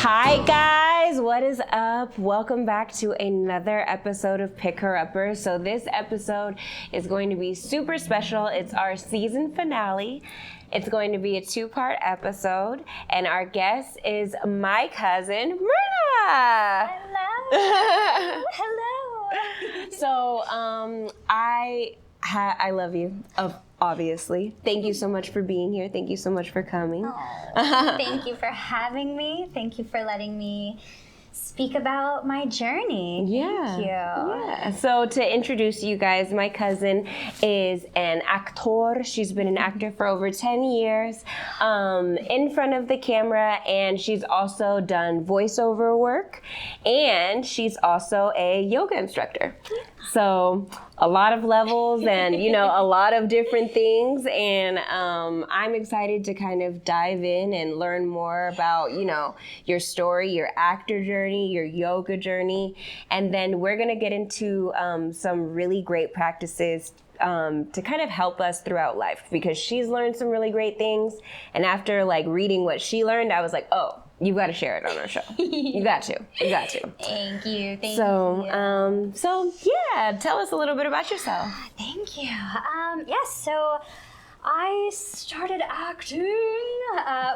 Hi guys, what is up? Welcome back to another episode of PickHERupper. So this episode is going to be super special. It's our season finale. It's going to be a two-part episode, and our guest is my cousin, Myrna. Hello. Hello. So I love you, obviously. Thank you so much for being here. Thank you so much for coming. Thank you for having me. Thank you for letting me speak about my journey. Yeah. Thank you. Yeah. So to introduce you guys, my cousin is an actor. She's been an actor for over 10 years in front of the camera, and she's also done voiceover work, and she's also a yoga instructor. So a lot of levels and, a lot of different things. And I'm excited to kind of dive in and learn more about, your story, your actor journey, your yoga journey. And then we're going to get into some really great practices to kind of help us throughout life, because she's learned some really great things. And after reading what she learned, I was like, oh, you've got to share it on our show. You got to. Thank you. So yeah, tell us a little bit about yourself. Thank you. Yes, so I started acting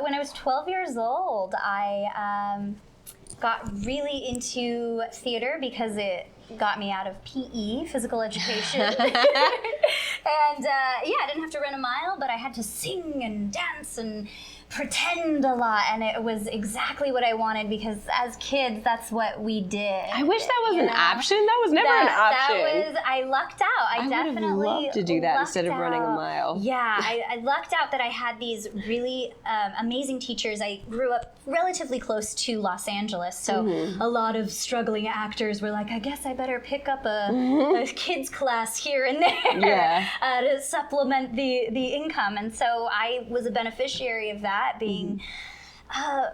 when I was 12 years old. I got really into theater because it got me out of PE, physical education. And I didn't have to run a mile, but I had to sing and dance and pretend a lot, and it was exactly what I wanted, because as kids, that's what we did. I wish that was an option. That was never an option. I lucked out. I definitely would have loved to do that instead of running a mile. Yeah, I lucked out that I had these really amazing teachers. I grew up relatively close to Los Angeles, so a lot of struggling actors were like, I guess I better pick up a kids class here and there to supplement the income. And so I was a beneficiary of that, being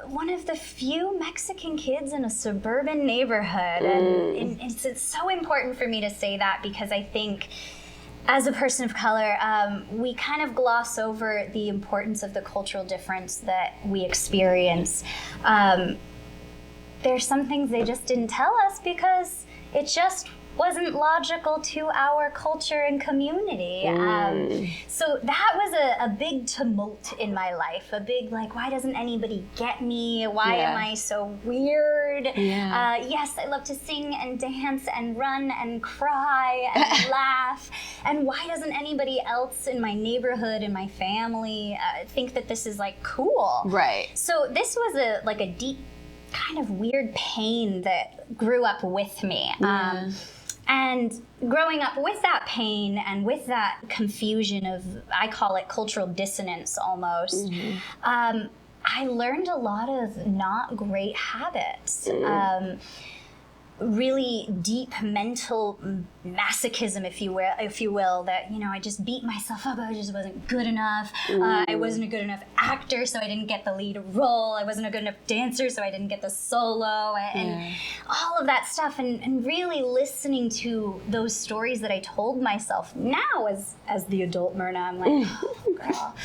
one of the few Mexican kids in a suburban neighborhood. And it's so important for me to say that, because I think as a person of color, we kind of gloss over the importance of the cultural difference that we experience. There's some things they just didn't tell us because it just wasn't logical to our culture and community. So that was a big tumult in my life, a big why doesn't anybody get me? Why am I so weird? Yes, I love to sing and dance and run and cry and laugh. And why doesn't anybody else in my neighborhood and my family think that this is cool? Right. So this was a deep kind of weird pain that grew up with me. And growing up with that pain and with that confusion of, I call it cultural dissonance almost, I learned a lot of not great habits. Really deep mental masochism, if you will, that, I just beat myself up. I just wasn't good enough. I wasn't a good enough actor, so I didn't get the lead role. I wasn't a good enough dancer, so I didn't get the solo, and all of that stuff. And really listening to those stories that I told myself now as the adult Myrna, I'm like, oh, girl,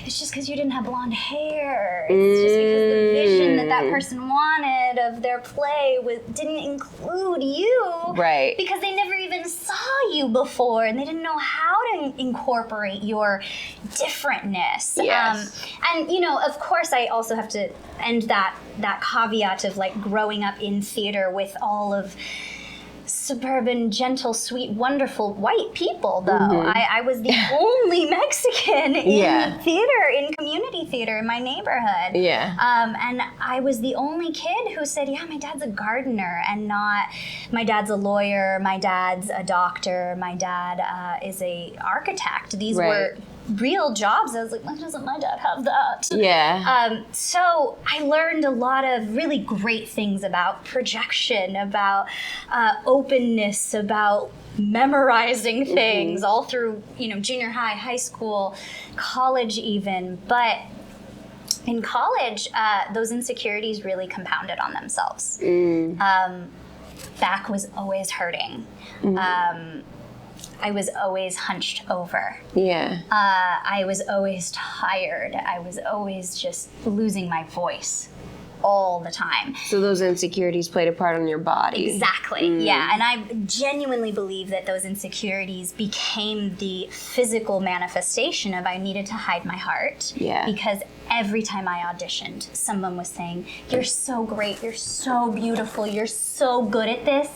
it's just because you didn't have blonde hair. It's just because the vision that person wanted of their play didn't include you. Right. Because they never even saw you before, and they didn't know how to incorporate your differentness. Yes. And of course, I also have to end that caveat of growing up in theater with all of suburban, gentle, sweet, wonderful white people, though. I was the only Mexican in theater, in community theater in my neighborhood. And I was the only kid who said, my dad's a gardener, and not, my dad's a lawyer, my dad's a doctor, my dad is a architect. These were real jobs. I was like, why doesn't my dad have that? So I learned a lot of really great things about projection, about openness, about memorizing things all through, junior high, high school, college even. But in college, those insecurities really compounded on themselves. Back was always hurting. I was always hunched over. I was always tired. I was always just losing my voice. all the time. So those insecurities played a part on your body. Exactly. Yeah. And I genuinely believe that those insecurities became the physical manifestation of I needed to hide my heart. Yeah. Because every time I auditioned, someone was saying, "You're so great, you're so beautiful, you're so good at this."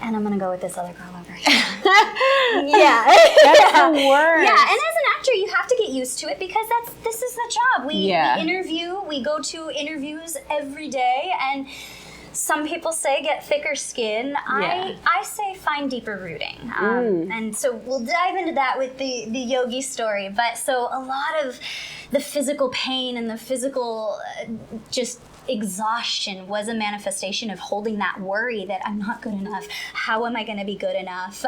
And I'm gonna go with this other girl over here. Yeah. That's the worst. Yeah, and as an actor, you have to get used to it because this is the job. We interview, we go to interviews every day, and some people say get thicker skin. I say find deeper rooting. And so we'll dive into that with the Yogi story. But so a lot of the physical pain and the physical just exhaustion was a manifestation of holding that worry that I'm not good enough. How am I going to be good enough?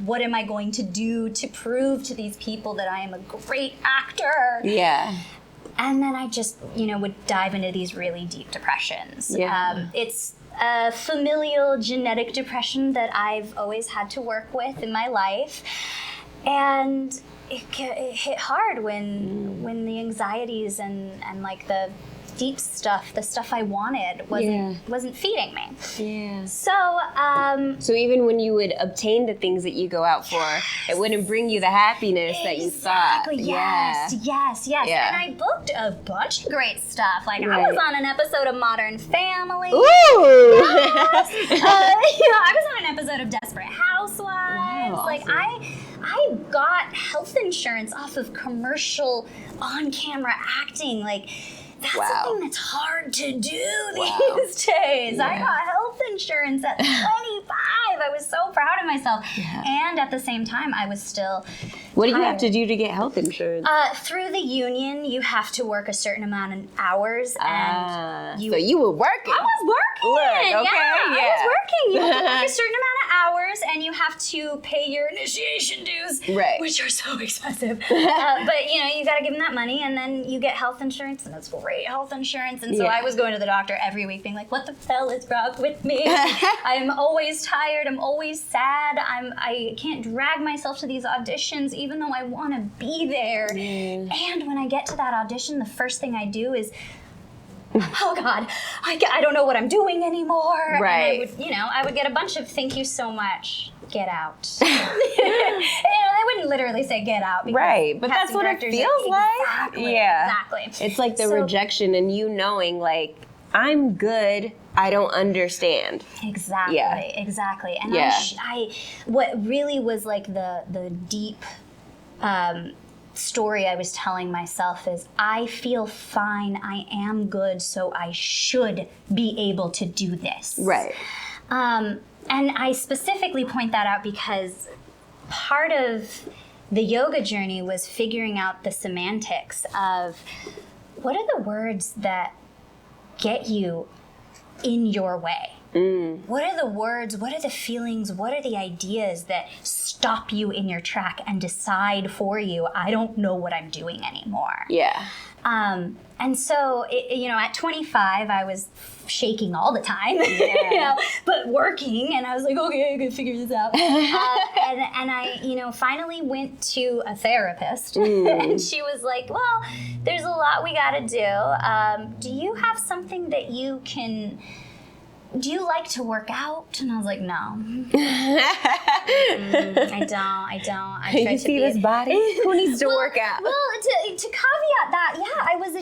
What am I going to do to prove to these people that I am a great actor? Yeah. And then I just, would dive into these really deep depressions. Yeah. It's a familial genetic depression that I've always had to work with in my life. And it hit hard when the anxieties and like the deep stuff, the stuff I wanted, wasn't feeding me. Yeah. So even when you would obtain the things that you go out for, it wouldn't bring you the happiness that you thought. Yes. Yeah. And I booked a bunch of great stuff. Like I was on an episode of Modern Family. Ooh. Yes. I was on an episode of Desperate Housewives. Wow, like I got health insurance off of commercial on-camera acting. Like that's something that's hard to do these days. Yeah. I got health insurance at 25. I was so proud of myself. Yeah. And at the same time, I was still What do you have to do to get health insurance? Through the union, you have to work a certain amount of hours. And so you were working. I was working. Look, okay, I was working. You have to work a certain amount of hours, and you have to pay your initiation dues, which are so expensive. But, you got to give them that money, and then you get health insurance, and it's great health insurance. And so I was going to the doctor every week being like, what the hell is wrong with me? I'm always tired. I'm always sad. I can't drag myself to these auditions even though I want to be there. And when I get to that audition, the first thing I do is, oh God, I don't know what I'm doing anymore. Right. And I would get a bunch of thank you so much. Get out. They wouldn't literally say get out. Right, but that's what it feels like. Exactly. It's like the rejection and you knowing like, I'm good, I don't understand. Exactly. And I what really was like the deep story I was telling myself is I feel fine, I am good, so I should be able to do this. Right. And I specifically point that out because part of the yoga journey was figuring out the semantics of what are the words that get you in your way? What are the words, what are the feelings, what are the ideas that stop you in your track and decide for you, I don't know what I'm doing anymore? Yeah. And so, at 25, I was shaking all the time, but working, and I was like, okay, I can figure this out. And I, finally went to a therapist, and she was like, well, there's a lot we gotta do. Do you have something that you can... Do you like to work out? And I was like, no. I don't. I try you see this body? Who needs to work out? Well, to caveat that, I was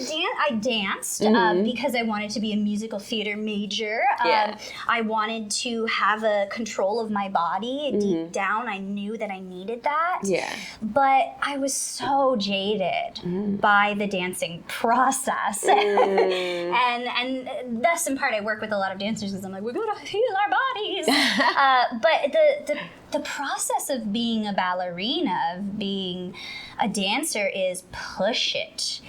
I danced because I wanted to be a musical theater major. I wanted to have a control of my body. Deep down, I knew that I needed that. Yeah. But I was so jaded by the dancing process. And thus, in part, I work with a lot of dancers because I'm like, we're going to heal our bodies. But the process of being a ballerina, of being a dancer, is push it.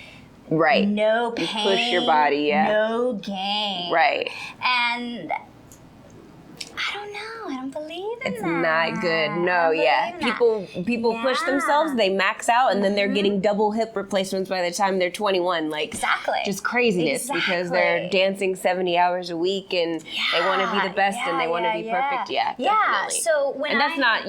Right. No pain. You push your body, no gain. Right. And I don't know. I don't believe in it's that. It's not good. No, People push themselves, they max out, and then they're getting double hip replacements by the time they're 21. Like, just craziness because they're dancing 70 hours a week and they want to be the best and they want to be perfect. Yeah, definitely. So when and that's not,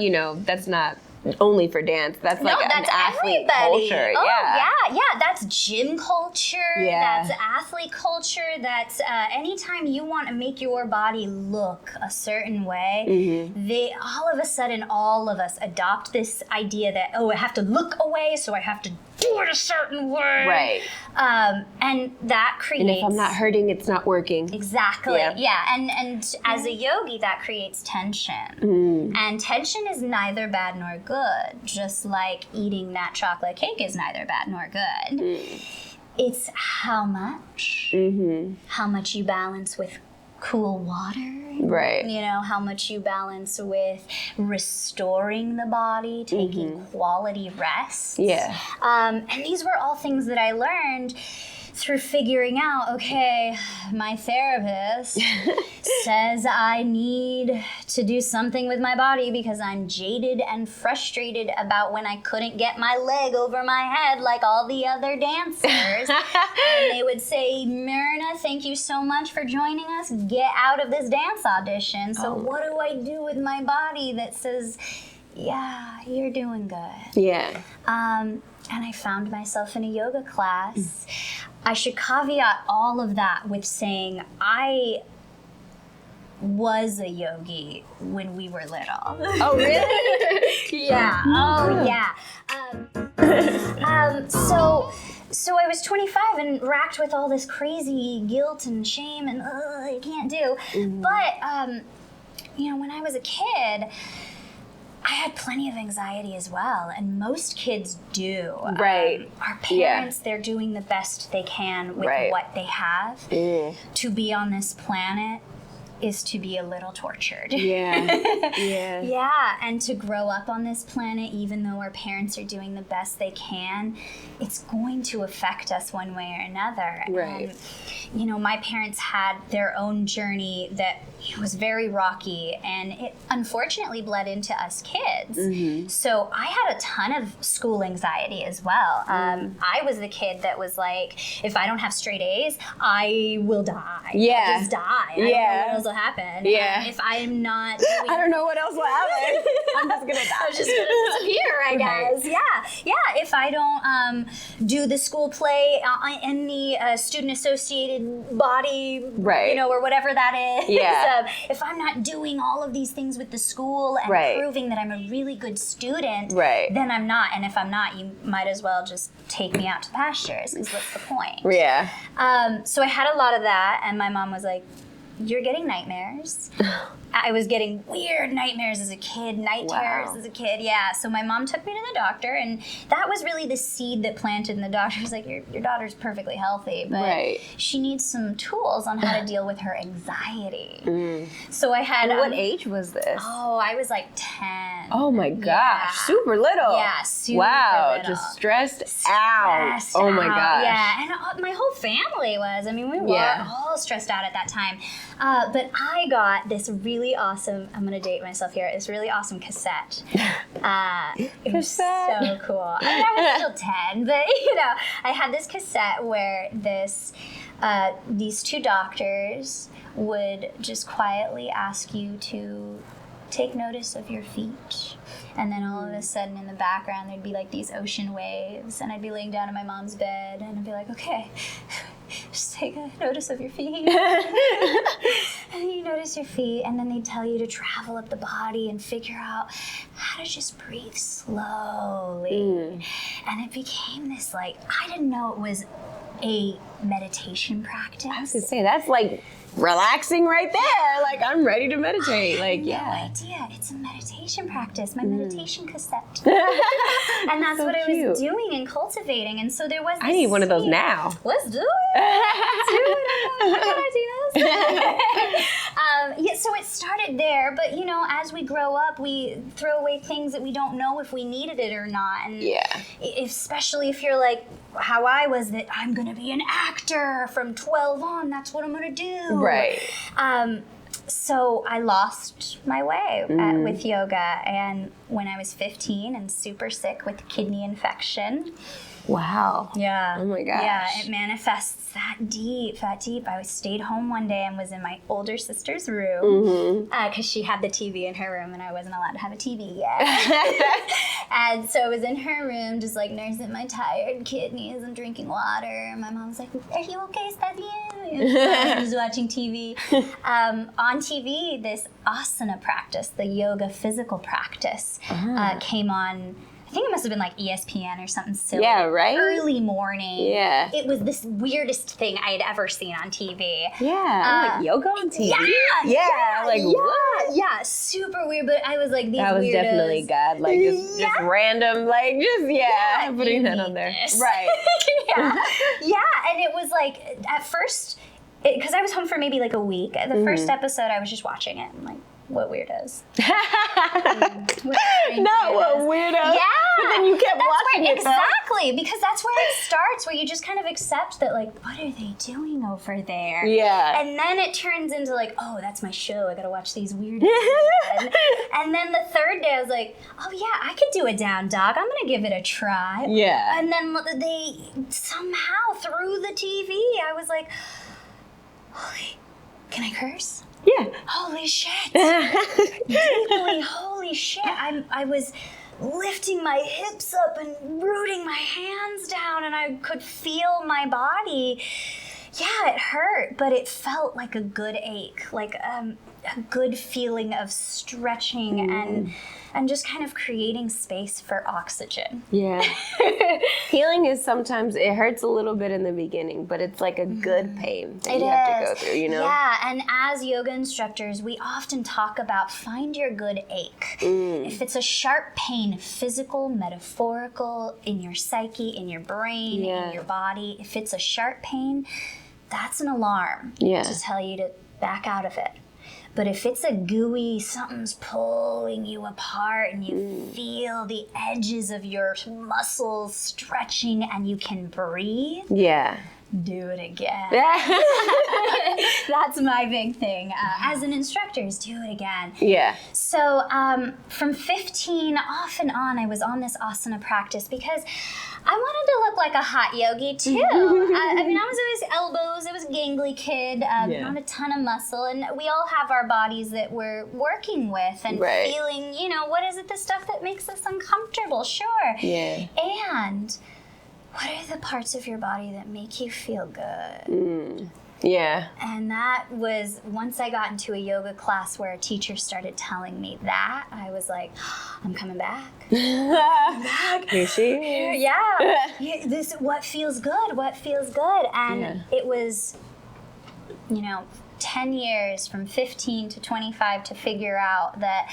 that's not only for dance. That's like that's an athlete everybody. culture. Oh, Yeah. yeah. That's gym culture. Yeah. That's athlete culture. That's anytime you want to make your body look a certain way, they all of a sudden, all of us adopt this idea that, I have to look away, so I have to do it a certain way. Right. And that creates... And if I'm not hurting, it's not working. Exactly. Yeah. And as a yogi, that creates tension. And tension is neither bad nor good, just like eating that chocolate cake is neither bad nor good. It's how much. How much you balance with cool water. Right. You know, how much you balance with restoring the body, taking quality rest. Yeah. And these were all things that I learned through figuring out, okay, my therapist says I need to do something with my body because I'm jaded and frustrated about when I couldn't get my leg over my head like all the other dancers. And they would say, Myrna, thank you so much for joining us. Get out of this dance audition. So what do I do with my body that says, yeah, you're doing good? Yeah. And I found myself in a yoga class. I should caveat all of that with saying I was a yogi when we were little. Oh, really? Yeah. Oh, yeah. So I was 25 and racked with all this crazy guilt and shame and I can't do. But when I was a kid, I had plenty of anxiety as well, and most kids do. Right. Our parents, they're doing the best they can with what they have. To be on this planet is to be a little tortured. Yeah. Yeah, and to grow up on this planet, even though our parents are doing the best they can, it's going to affect us one way or another. Right. And, my parents had their own journey that was very rocky, and it unfortunately bled into us kids. So I had a ton of school anxiety as well. I was the kid that was like, if I don't have straight A's, I will die. Yeah. I'll just die. I don't know what else will happen. Yeah. If I'm not doing... I don't know what else will happen. I'm just gonna die. I'm just gonna disappear, I guess. Yeah. If I don't do the school play in the student-associated body, or whatever that is. Yeah. If I'm not doing all of these things with the school and proving that I'm a really good student, then I'm not. And if I'm not, you might as well just take me out to pastures, because what's the point? Yeah. So I had a lot of that, and my mom was like, you're getting nightmares. I was getting weird nightmares as a kid, night terrors as a kid. Yeah, so my mom took me to the doctor, and that was really the seed that planted in the doctor. He was like, your daughter's perfectly healthy, but she needs some tools on how to deal with her anxiety. So I had... what age was this? Oh, I was like 10. Oh my gosh, super little. Yeah, super little. Just stressed out. Oh my gosh. Yeah, and my whole family was. I mean, we were all stressed out at that time. But I got this really awesome, I'm going to date myself here, this really awesome cassette. It was so cool. I mean, I was still 10, but, I had this cassette where these two doctors would just quietly ask you to take notice of your feet. And then all of a sudden in the background, there'd be like these ocean waves, and I'd be laying down in my mom's bed, and I'd be like, okay, just take a notice of your feet. And then you notice your feet, and then they tell you to travel up the body and figure out how to just breathe slowly. And it became this, like, I didn't know it was a meditation practice. I was gonna say, that's like relaxing right there. Like, I'm ready to meditate. Like, no idea. It's a meditation practice. My meditation cassette. And that's so what I cute. was doing and cultivating. And so there was this I need one of those now. Let's do it. Let's do it. How can I do this? So it started there. But, as we grow up, we throw away things that we don't know if we needed it or not. And especially if you're like, how I was, that I'm going to be an actor from 12 on. That's what I'm going to do. Right. So I lost my way with yoga. And when I was 15 and super sick with kidney infection, Wow. Yeah. Oh my gosh. Yeah, it manifests that deep. I stayed home one day and was in my older sister's room because she had the TV in her room and I wasn't allowed to have a TV yet. And so I was in her room just like nursing my tired kidneys and drinking water. My mom was like, "Are you okay? ¿Estás bien?" I was watching TV. On TV, this asana practice, the yoga physical practice, came on. I think it must have been like ESPN or something silly. Yeah, right? Early morning. Yeah. It was this weirdest thing I had ever seen on TV. Yeah. Like yoga on TV? Yeah. Like, what? Yeah, super weird, but I was like, these That was weirdos. definitely God. Like, just random, like, putting that on there. This. Right. Yeah, and it was like, at first, because I was home for maybe like a week. The first episode, I was just watching it and like, what weirdos? Not what weirdos. Yeah. But then you kept watching it. Exactly, because that's where it starts, where you just kind of accept that, like, what are they doing over there? Yeah. And then it turns into like, oh, that's my show. I gotta watch these weirdos again. And then the third day, I was like, oh yeah, I could do a down dog. I'm gonna give it a try. Yeah. And then they somehow through the TV, I was like, can I curse? Yeah. Holy shit. Deeply, holy shit. I was lifting my hips up and rooting my hands down and I could feel my body. Yeah, it hurt, but it felt like a good ache, like a good feeling of stretching and just kind of creating space for oxygen. Yeah. Healing is sometimes, it hurts a little bit in the beginning, but it's like a good pain that you have to go through, you know? Yeah, and as yoga instructors, we often talk about find your good ache. If it's a sharp pain, physical, metaphorical, in your psyche, in your brain, in your body, if it's a sharp pain, that's an alarm to tell you to back out of it. But if it's a gooey, something's pulling you apart and you feel the edges of your muscles stretching and you can breathe, do it again. That's my big thing. As an instructor, is do it again. Yeah. So from 15 off and on, I was on this asana practice because I wanted to look like a hot yogi too. I mean, I was always elbows. I was a gangly kid, not a ton of muscle. And we all have our bodies that we're working with and feeling, you know, what is it, the stuff that makes us uncomfortable? Sure. Yeah. And what are the parts of your body that make you feel good? Yeah. And that was, once I got into a yoga class where a teacher started telling me that, I was like, I'm coming back. Here she is. Yeah. This, what feels good? And it was, you know, 10 years from 15 to 25 to figure out that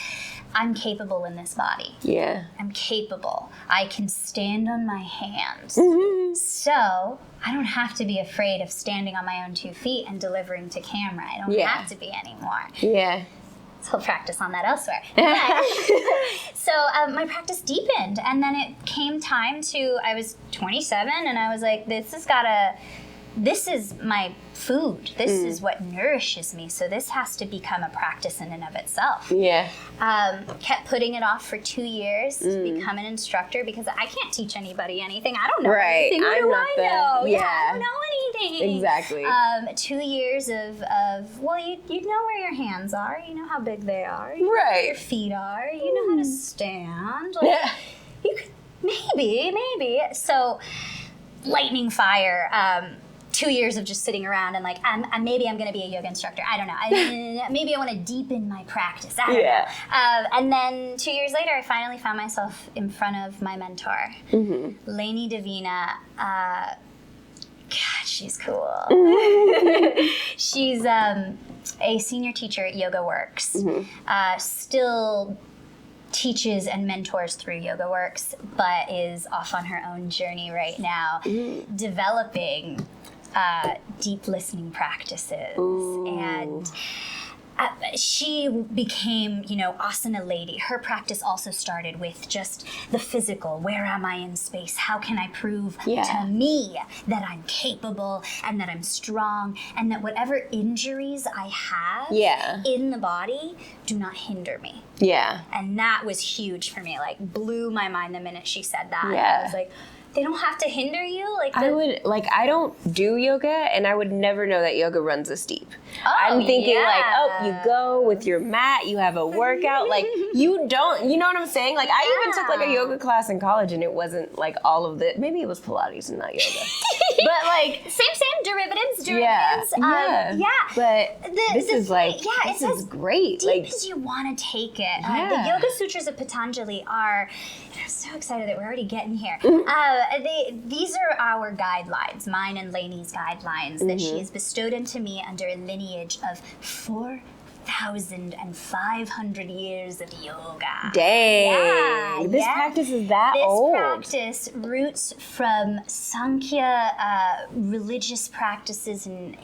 I'm capable in this body. Yeah. I'm capable. I can stand on my hands. So I don't have to be afraid of standing on my own 2 feet and delivering to camera. I don't have to be anymore. Yeah. So I'll practice on that elsewhere. So my practice deepened. And then it came time to, I was 27 and I was like, this is my food. This is what nourishes me. So this has to become a practice in and of itself. Yeah. Kept putting it off for 2 years to become an instructor because I can't teach anybody anything. I don't know anything. What do I know? Yeah, I don't know anything. Exactly. 2 years of well, you know where your hands are. You know how big they are. You know where your feet are. You know how to stand. Like, you could, maybe. So, lightning fire. 2 years of just sitting around and like, maybe I'm going to be a yoga instructor. I don't know. Maybe I want to deepen my practice. I don't know. And then 2 years later, I finally found myself in front of my mentor, Lainey Davina. God, she's cool. She's a senior teacher at Yoga Works. Still teaches and mentors through Yoga Works, but is off on her own journey right now, developing deep listening practices. And she became, asana lady. Her practice also started with just the physical. Where am I in space? How can I prove to me that I'm capable and that I'm strong and that whatever injuries I have in the body do not hinder me? Yeah. And that was huge for me. Like, blew my mind the minute she said that. I was like, They don't have to hinder you? Like I don't do yoga, and I would never know that yoga runs this deep. Oh, I'm thinking yeah. you go with your mat, you have a workout, you don't, you know what I'm saying? I even took a yoga class in college, and it wasn't all of the, maybe it was Pilates and not yoga. But same derivatives. Yeah. But this is great. Deep as you want to take it. The Yoga Sutras of Patanjali are, and I'm so excited that we're already getting here. These are our guidelines, mine and Lainey's guidelines, that she has bestowed into me under a lineage of 4,500 years of yoga. Dang. This practice is that old. This practice roots from Sankhya religious practices in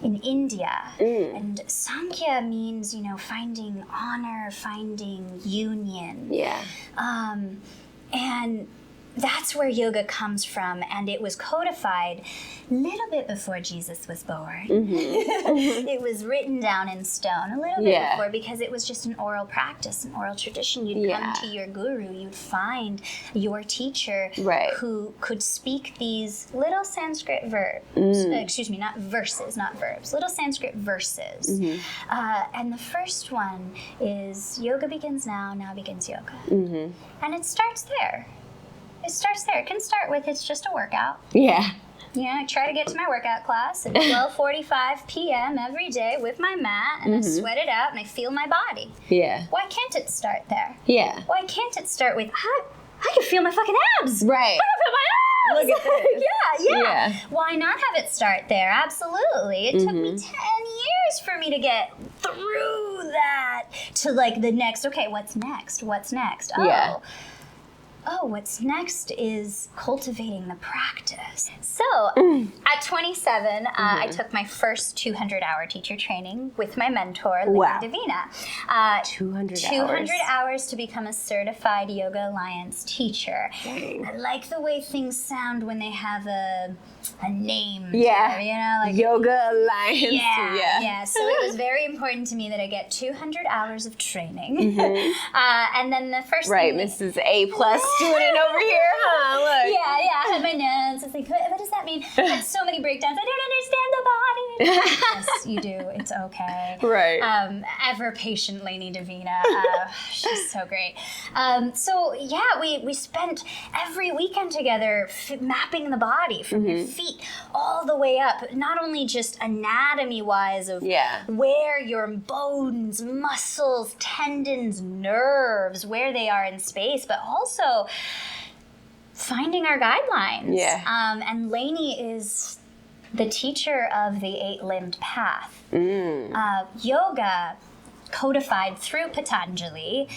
India. And Sankhya means, finding honor, finding union. Yeah. And that's where yoga comes from, and it was codified a little bit before Jesus was born. It was written down in stone a little bit before, because it was just an oral practice, an oral tradition. You'd come to your guru, you'd find your teacher who could speak these little Sanskrit verbs, excuse me, not verses, not verbs, little Sanskrit verses. And the first one is, yoga begins now begins yoga. And it starts there. It starts there. It can start with, it's just a workout. Yeah. I try to get to my workout class at 12:45 p.m. every day with my mat, and I sweat it out, and I feel my body. Yeah. Why can't it start there? Yeah. Why can't it start with, I can feel my fucking abs. Right. I can feel my abs. Look at this. Yeah. Why not have it start there? Absolutely. It took me 10 years for me to get through that to the next, okay, what's next? What's next? What's next is cultivating the practice. So, at 27, I took my first 200-hour teacher training with my mentor, Lina Divina. 200 hours to become a certified Yoga Alliance teacher. Dang. I like the way things sound when they have a name. Yeah. Yoga Alliance. Yeah. So it was very important to me that I get 200 hours of training. And then the first thing... Mrs. A+ student over here, huh? Look. Yeah, I had my notes. I was like, what does that mean? I had so many breakdowns. I don't understand the body. Yes, you do. It's okay. Right. Ever patient Lainey Divina. She's so great. We spent every weekend together mapping the body from your feet all the way up. Not only just anatomy-wise of where your bones, muscles, tendons, nerves, where they are in space, but also finding our guidelines. And Lainey is the teacher of the 8-limbed path. Yoga codified through Patanjali,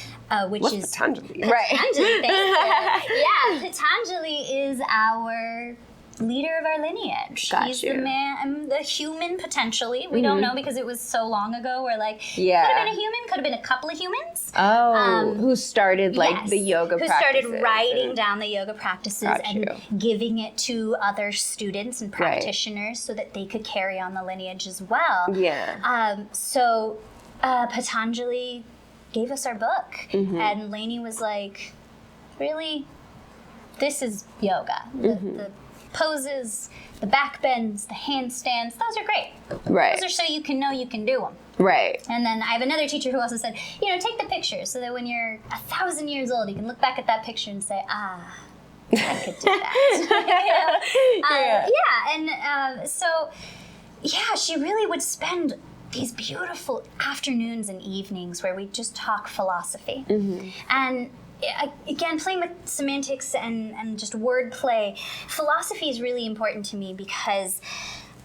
which is Patanjali? Patanjali, thank you. Patanjali is our leader of our lineage. He's the man, the human potentially. We don't know because it was so long ago. We're like, could have been a human, could have been a couple of humans. Who started the yoga practices. Who started writing down the yoga practices and giving it to other students and practitioners so that they could carry on the lineage as well. Patanjali gave us our book, and Lainey was like, really? This is yoga. The poses, the back bends, the handstands, those are great. Those are so you can know you can do them. And then I have another teacher who also said, take the pictures so that when you're 1,000 years old, you can look back at that picture and say, I could do that. She really would spend these beautiful afternoons and evenings where we just talk philosophy. And again, playing with semantics and just wordplay, philosophy is really important to me because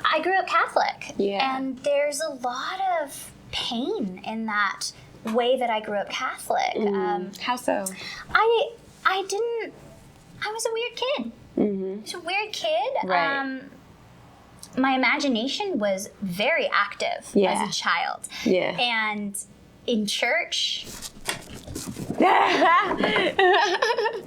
I grew up Catholic. And there's a lot of pain in that way that I grew up Catholic. How so? I was a weird kid. I was a weird kid. My imagination was very active as a child. And in church, Can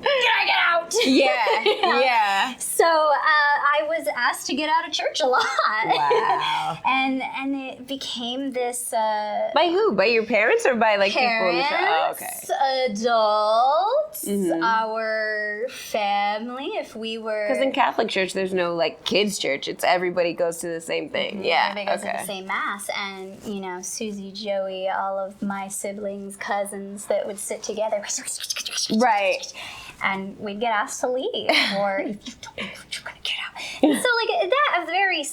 I get out? Yeah. So I was asked to get out of church a lot. Wow. and it became this By who? By your parents or by like people in the church? Oh, okay. Adults, our family, if we were... Because in Catholic church, there's no like kids church. It's everybody goes to the same thing. Yeah. Everybody goes to the same mass. And, you know, Susie, Joey, all of my siblings, cousins that would sit together. Right. And we'd get asked to leave, or if you don't leave, you're gonna get out. And so, like that, a very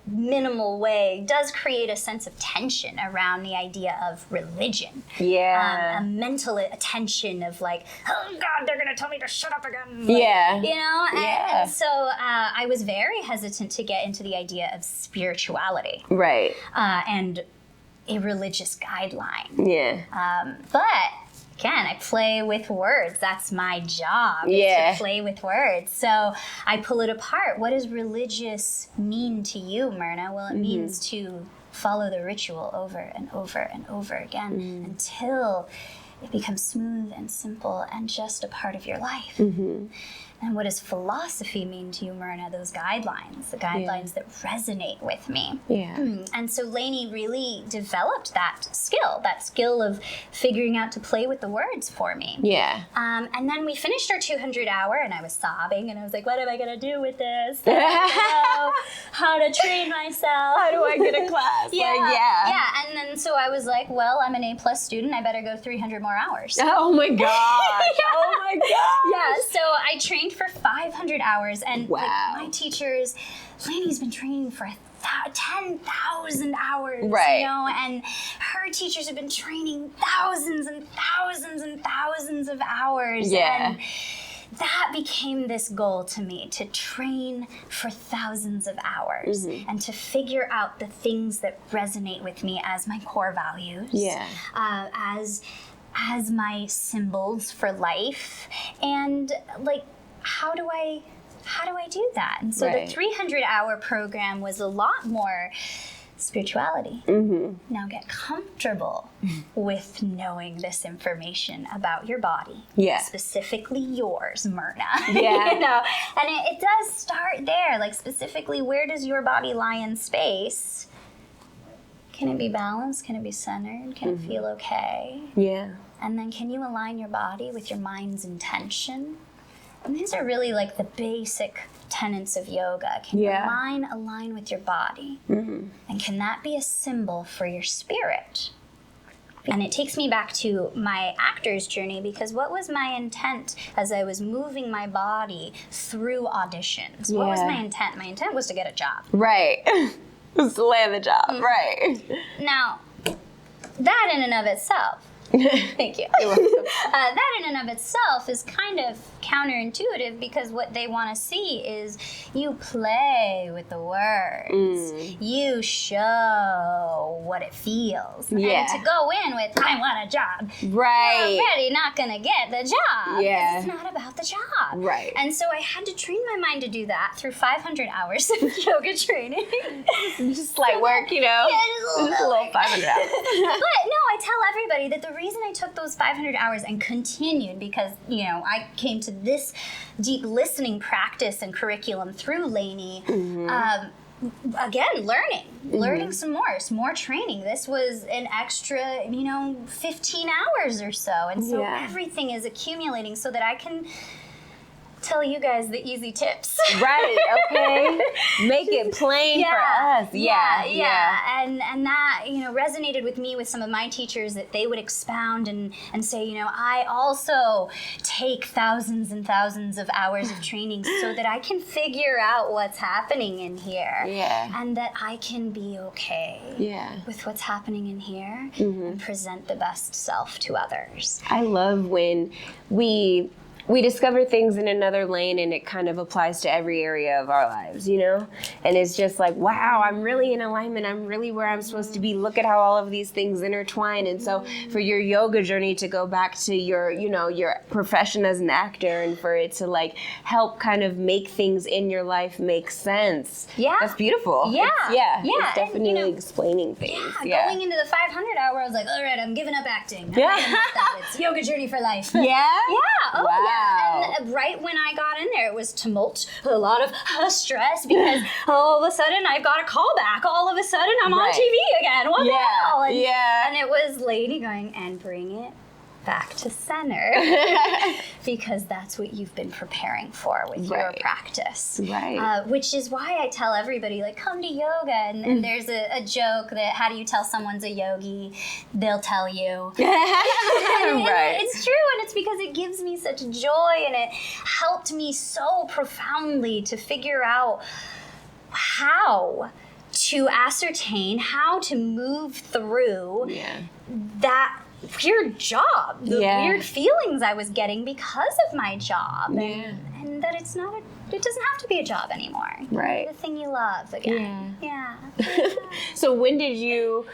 minimal way does create a sense of tension around the idea of religion. Yeah. A mental attention of like, oh God, they're gonna tell me to shut up again. Like, Yeah. You know. Yeah. And so I was very hesitant to get into the idea of spirituality. Right. And a religious guideline. Yeah. But again, I play with words. That's my job. Yeah. To play with words. So I pull it apart. What does religious mean to you, Myrna? Well, it means to follow the ritual over and over and over again until it becomes smooth and simple and just a part of your life. And what does philosophy mean to you, Myrna? Those guidelines, the guidelines that resonate with me. Yeah. And so Lainey really developed that skill of figuring out to play with the words for me. Yeah. And then we finished our 200 hour and I was sobbing and I was like, what am I going to do with this? I don't know how to train myself. How do I get a class? Yeah. And then so I was like, well, I'm an A+ student. I better go 300 more hours. Oh my gosh. Oh my gosh. Yeah, so I trained for 500 hours, and Wow. like, my teachers, Lainey's been training for 10,000 hours, Right. you know, and her teachers have been training thousands and thousands and thousands of hours. Yeah. And that became this goal to me, to train for thousands of hours and to figure out the things that resonate with me as my core values. Yeah. As my symbols for life, and like how do I do that? And so Right. the 300-hour program was a lot more spirituality. Now get comfortable with knowing this information about your body. Yeah. Specifically yours, Myrna. Yeah. You know, and it does start there, like specifically where does your body lie in space? Can it be balanced? Can it be centered? Can it feel okay? Yeah. And then can you align your body with your mind's intention? And these are really like the basic tenets of yoga. Can your mind align with your body? And can that be a symbol for your spirit? And it takes me back to my actor's journey, because what was my intent as I was moving my body through auditions? What was my intent? My intent was to get a job. Right. Just to land the job. Right. Now, that in and of itself, thank you. That in and of itself is kind of counterintuitive, because what they want to see is you play with the words. You show what it feels. Yeah. And to go in with, I want a job. Right. You're already not going to get the job. Yeah. It's not about the job. Right. And so I had to train my mind to do that through 500 hours of yoga training. Just like work, you know? Yeah, just a little 500 hours. But no, I tell everybody that the reason I took those 500 hours and continued, because, you know, I came to this deep listening practice and curriculum through Lainey, again, learning some more training. This was an extra, 15 hours or so. And so everything is accumulating so that I can tell you guys the easy tips. Right, okay. Make it plain for us. Yeah. And that, resonated with me with some of my teachers, that they would expound and say, I also take thousands and thousands of hours of training so that I can figure out what's happening in here. Yeah. And that I can be okay with what's happening in here and present the best self to others. I love when we discover things in another lane and it kind of applies to every area of our lives, And it's just like, wow, I'm really in alignment. I'm really where I'm supposed to be. Look at how all of these things intertwine. And so for your yoga journey to go back to your, your profession as an actor, and for it to like help kind of make things in your life make sense. Yeah. That's beautiful. Yeah. It's definitely explaining things. Going into the 500 hour, I was like, all right, I'm giving up acting. Yeah. It's yoga journey for life. Yeah? Yeah. Oh, Wow. yeah. And right when I got in there, it was tumult, a lot of stress because all of a sudden I've got a call back. All of a sudden I'm on TV again. What the hell? And, and it was Lady going, and bring it back to center because that's what you've been preparing for with your practice. Right. Which is why I tell everybody, like, come to yoga. And there's a joke that how do you tell someone's a yogi? They'll tell you. Right. It's true, and it's because it gives me such joy, and it helped me so profoundly to figure out how to ascertain how to move through that weird job, the weird feelings I was getting because of my job, and that it's not it doesn't have to be a job anymore. Right. The thing you love again. Yeah. So when did you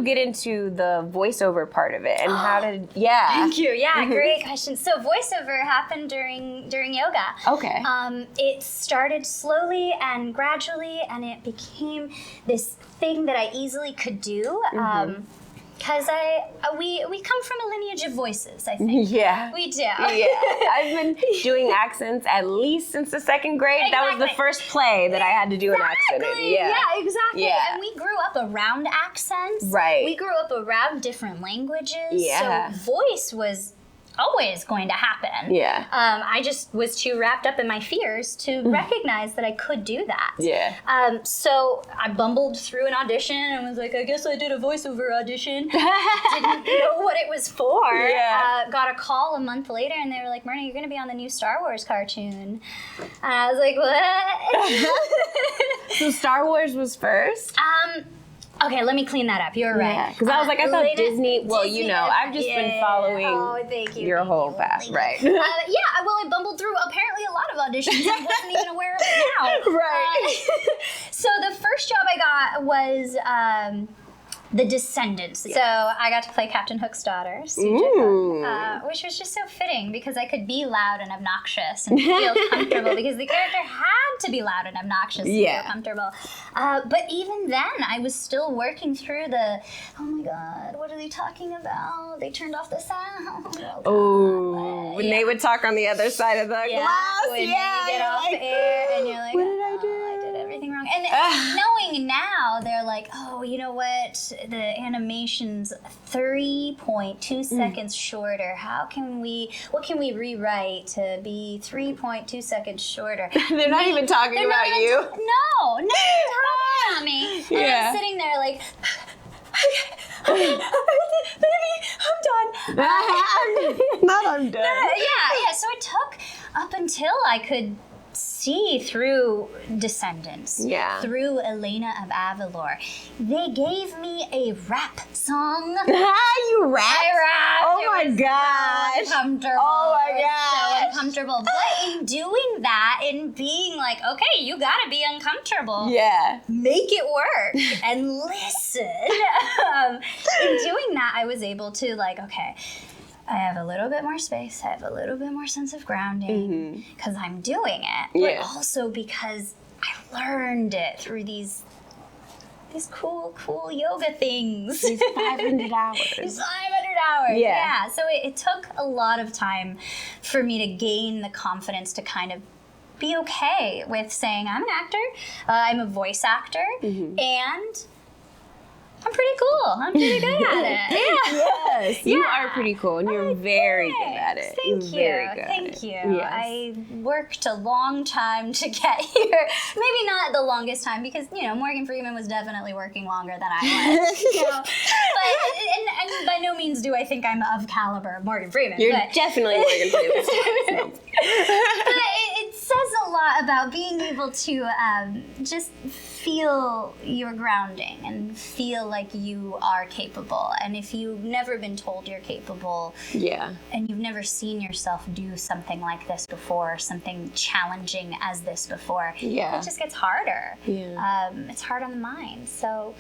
get into the voiceover part of it, and how did Thank you. Yeah, great question. So voiceover happened during yoga. Okay. It started slowly and gradually, and it became this thing that I easily could do. Because we come from a lineage of voices, I think. Yeah. We do. Yeah. I've been doing accents at least since the second grade. That was the first play that I had to do an accent in. Yeah. Yeah, exactly. Yeah. And we grew up around accents. Right. We grew up around different languages. Yeah. So voice was always going to happen. Yeah. I just was too wrapped up in my fears to recognize that I could do that. Yeah. So I bumbled through an audition and was like, I guess I did a voiceover audition. Didn't know what it was for. Yeah. Got a call a month later and they were like, Myrna, you're going to be on the new Star Wars cartoon. And I was like, what? So Star Wars was first? Okay, let me clean that up. You're right. Because I was like, I thought Disney, well, Disney, you know, I've just been following thank you, your whole path, right? Well, I bumbled through apparently a lot of auditions and wasn't even aware of it now. Right. So the first job I got was The Descendants. So I got to play Captain Hook's daughter, Suja Hook, which was just so fitting because I could be loud and obnoxious and feel comfortable because the character had to be loud and obnoxious to feel comfortable. But even then, I was still working through the, oh my God, what are they talking about? They turned off the sound. Oh, when they would talk on the other side of the glass. When you get off air and you're like, what did I do? I did everything wrong. And knowing now, they're like, oh, you know what? The animation's 3.2 seconds shorter. What can we rewrite to be 3.2 seconds shorter? They're not even talking about you. No, not talking about me. And I'm sitting there like, baby, I'm done. Not I'm done. Yeah. So it took up until I could see through Descendants, through Elena of Avalor. They gave me a rap song. You rap? I rapped. Oh my gosh. So uncomfortable. Oh my It was gosh. so uncomfortable. But in doing that, in being like, okay, you gotta be uncomfortable. Yeah. Make it work and listen. In doing that, I was able to like, okay, I have a little bit more space. I have a little bit more sense of grounding because I'm doing it, but also because I learned it through these cool yoga things. These 500 hours. These 500 hours. Yeah. So it took a lot of time for me to gain the confidence to kind of be okay with saying I'm an actor, I'm a voice actor, and I'm pretty cool. I'm pretty good at it. Yes, you are pretty cool, and you're very good at it. Thank you. Thank you. Yes. I worked a long time to get here. Maybe not the longest time because, you know, Morgan Freeman was definitely working longer than I was. You know? But and by no means do I think I'm of caliber of Morgan Freeman. You're definitely Morgan Freeman. But it says a lot about being able to just feel your grounding and feel like you are capable. And if you've never been told you're capable, and you've never seen yourself do something like this before, something challenging as this before, it just gets harder. It's hard on the mind. So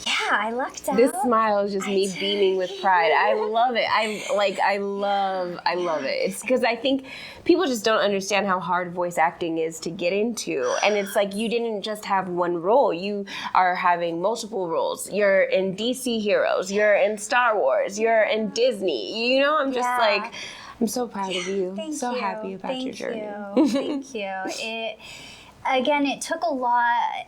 Yeah, I lucked out. This smile is just me did. beaming with pride. I love it. I love it. It's because I think people just don't understand how hard voice acting is to get into. And it's like you didn't just have one role. You are having multiple roles. You're in DC Heroes. You're in Star Wars. You're in Disney. You know, I'm just like, I'm so proud of you. Thank so you. happy about your journey. Thank you. Again, it took a lot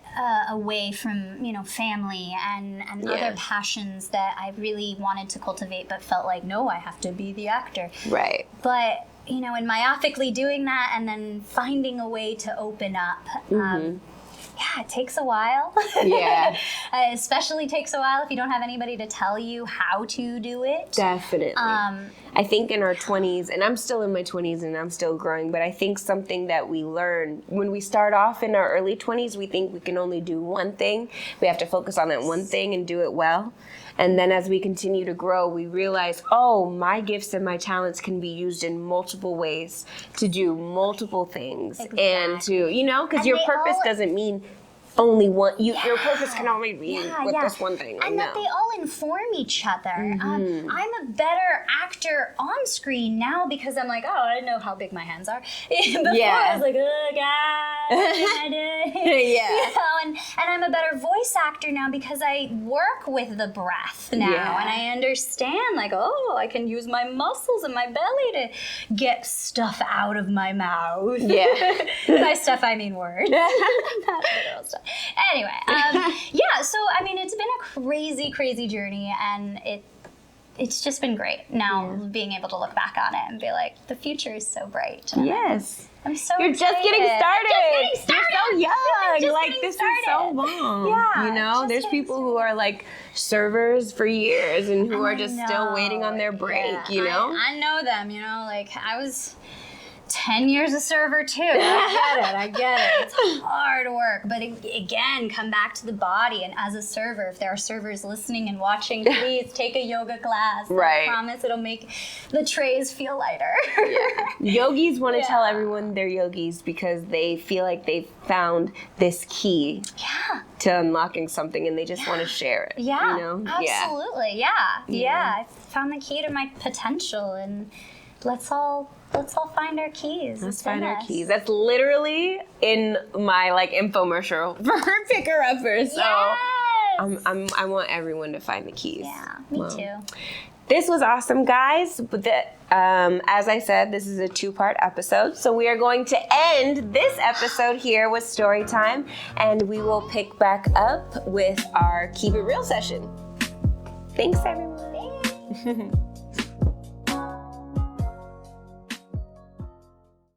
away from, family and other passions that I really wanted to cultivate, but felt like, no, I have to be the actor. Right. But, in myopically doing that and then finding a way to open up, it takes a while. Yeah. It especially takes a while if you don't have anybody to tell you how to do it. Definitely. I think in our 20s, and I'm still in my 20s and I'm still growing, but I think something that we learn when we start off in our early 20s, we think we can only do one thing. We have to focus on that one thing and do it well. And then as we continue to grow, we realize, oh, my gifts and my talents can be used in multiple ways to do multiple things. Exactly. And to, because your purpose doesn't mean only one. Your purpose can only be with this one thing. And that they all inform each other. I'm a better actor on screen now because I'm like, oh, I didn't know how big my hands are. Before I was like, oh, God, what can I do? And I'm a better voice actor now because I work with the breath now. And I understand, like, oh, I can use my muscles and my belly to get stuff out of my mouth. Yeah. By stuff, I mean words. Not literal stuff. Anyway, so it's been a crazy, crazy journey, and it's just been great. Now being able to look back on it and be like, the future is so bright. Yes. I'm so You're excited. just getting started. You're so young. Like, this is so long. Yeah. There's people who are like servers for years and who are just still waiting on their break, I know them, like I was 10 years a server too. I get it. It's hard work. But again, come back to the body. And as a server, if there are servers listening and watching, please take a yoga class. Right. I promise it'll make the trays feel lighter. Yogis want to tell everyone they're yogis because they feel like they've found this key to unlocking something and they just want to share it. Absolutely. I found the key to my potential, and let's all find our keys. Let's find our keys. That's literally in my infomercial for pickHERupper. So I want everyone to find the keys. Yeah, me too. This was awesome, guys. But as I said, this is a 2-part episode. So we are going to end this episode here with story time, and we will pick back up with our Keep It Real session. Thanks, everyone.